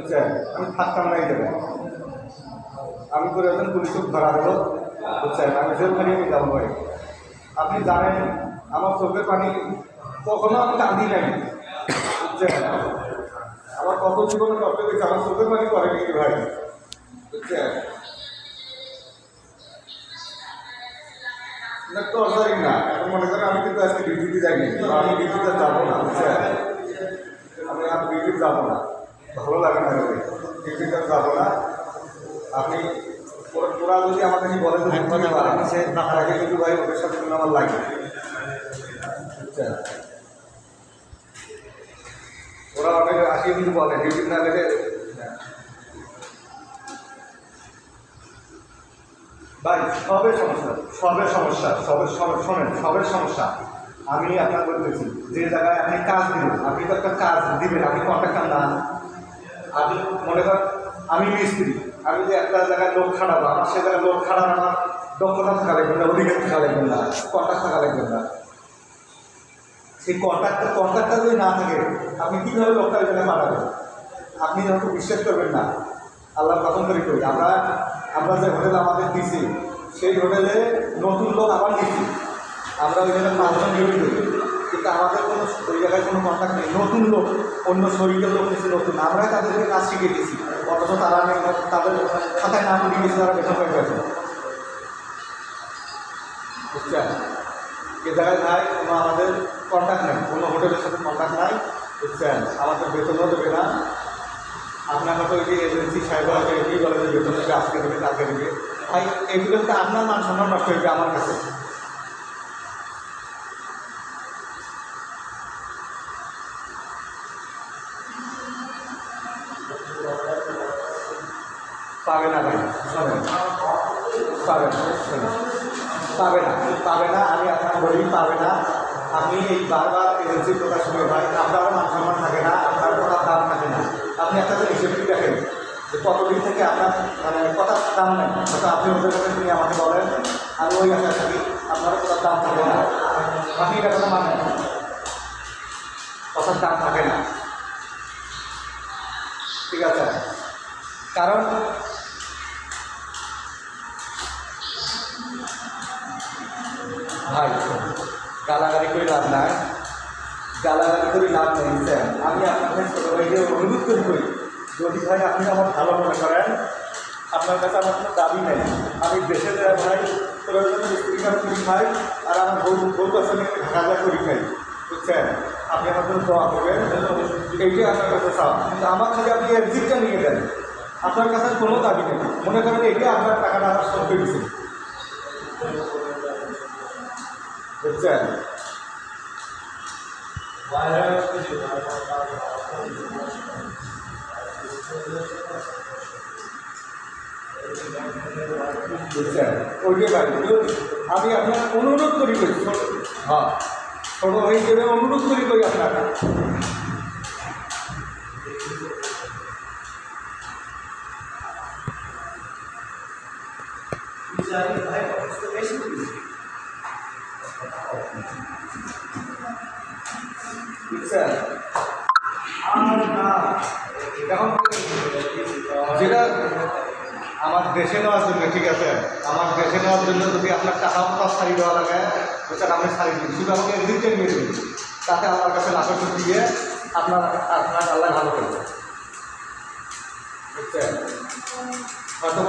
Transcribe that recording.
বুঝছেন, আমি থাকতাম না এই জায়গায়। আমি করে একজন পুলিশও ধরা হলো, বুঝছেন, আমি জেলখানি আমি যাবো ভাই। আপনি জানেন আমার চোখের পানি কখনো আমি কাঁদি নাই, বুঝছেন, আমার কত জীবনে কষ্ট পেয়েছে, আমার চোখের পানি করে নাকি ভাই, বুঝছেন। না টর্চারিং না, এখন মনে করেন আমি কিন্তু আজকে ডিউটিতে যাইনি, আমি ডিউটিতে যাবো না, বুঝছেন, আমি আর ডিউটিতে যাবো না, ভালো লাগে না ডিউটিতে যাবো না। আপনি ওরা যদি আমার কাছে বলে সে তাকে কিন্তু ভাই ওদের সাথে কিন্তু আমার লাগে, বুঝছেন। ওরা অনেক আসিয়ে কিন্তু বলে ডিউটি না গেলে ভাই সবের সমস্যা, শোনেন, সবের সমস্যা। আমি আপনার বলতেছি যে জায়গায় আপনি কাজ দিবেন, আপনি তো একটা কাজ দিবেন, আপনি কন্ট্রাক্টর না। আপনি মনে করেন আমি মিস্ত্রি, আমি যে একটা জায়গায় লোক খাটাবো, আমার সে জায়গায় লোক খাটানো আমার দক্ষতা থাকা লাগবে না, অধিকার থাকা লাগবে না, কন্ট্রাক্ট থাকা লাগবে না। সেই কন্ট্রাক্টটা যদি না থাকে আপনি কীভাবে লোকটা ওই জায়গায় পাঠাবেন? আপনি হয়তো বিশ্বাস করবেন না, আল্লাহ কথম করে করি, আমরা যে হোটেল আমাদের দিছি সেই হোটেলে নতুন লোক আবার দিচ্ছি, আমরা ওই জায়গায় 5 জন ডিউটি করি, কিন্তু আমাদের কোনো ওই জায়গায় কোনো কন্ট্যাক্ট নেই। নতুন লোক, অন্য শরীরের লোক নিচ্ছে নতুন, আমরাই তাদেরকে কাজ শিখিয়ে দিচ্ছি, অথচ তারা তাদের খাতায় নাম দিয়ে গেছে, তারা বেতন হয়ে গেছে, বুঝছেন। এ জায়গায় নাই কোনো আমাদের কন্ট্যাক্ট নেই, কোনো হোটেলের সাথে কন্ট্যাক্ট নাই, বুঝছেন। আমাদের বেতনও দেবে না, আপনার হয়তো ওই যে এজেন্সি সাহেব এমনি বলে যে বেতন দেবে, আজকে দেবে কালকে দেবে, ভাই এগুলো তো আপনার মান সম্মান নষ্ট হয়েছে আমার কাছে। পাবে না ভাই, শোনেন, পাবে না, পাবে না, আমি আপনার বলি পাবে না। আপনি এই বারবার এজেন্সি প্রকাশ করে ভাই, আপনারও মান সম্মান থাকে না, আপনার কথার দাম থাকে না। আপনি একটা হিসেবে দেখেন যে কতদিন থেকে আপনার মানে কথার দাম নেই, হয়তো আপনি ওদের কাছে নিয়ে আমাকে বলেন, আমি ওই আশা থাকি আপনারও কথার দাম থাকে না, আপনি এটা কথা মানেন, কথার দাম থাকে না, ঠিক আছে। কারণ ভাই গালাগালি করে লাভ নাই, গালাগালি করে লাভ নেই স্যার। আমি আপনাকে ছোটো ভাইকে অনুরোধ করি, যদি ভাই আপনি আমার ভালো মনে করেন, আপনার কাছে আমার কোনো দাবি নেই, আমি দেশে যায় ভাই প্রয়োজনে স্ত্রী কাজ করি খাই, আর আমার বউ কাছে ঢাকা করি খাই, বুঝছেন। আপনি আমার জন্য দোয়া করবেন, এইটাই আপনার কাছে চাও, কিন্তু আমার থেকে আপনি এক্সিটটা নিয়ে দেন, আপনার কাছে কোনো দাবি নেই, মনে করেন এইটাই আপনার টাকাটা আমার সব দিয়েছে, বুঝছেন। বুঝছেন ওইটাই ভাই, আমি আপনার অনুরোধ করি, হ্যাঁ ছোটো ভাই হিসেবে অনুরোধ করি আপনারা। বুঝছেন, আর না এখন যেটা আমার দেশে নেওয়ার জন্য, ঠিক আছে, আমার দেশে নেওয়ার জন্য যদি আপনার টাকা মতো শাড়ি দেওয়া লাগে, বুঝছেন, আপনি শাড়ি দিন, শুধু আমাকে এদিকে নিয়ে দেবেন, তাতে আমার কাছে লাখের সত্যি দিয়ে আপনার আল্লাহ ভালো করবে, বুঝছেন। হয়তো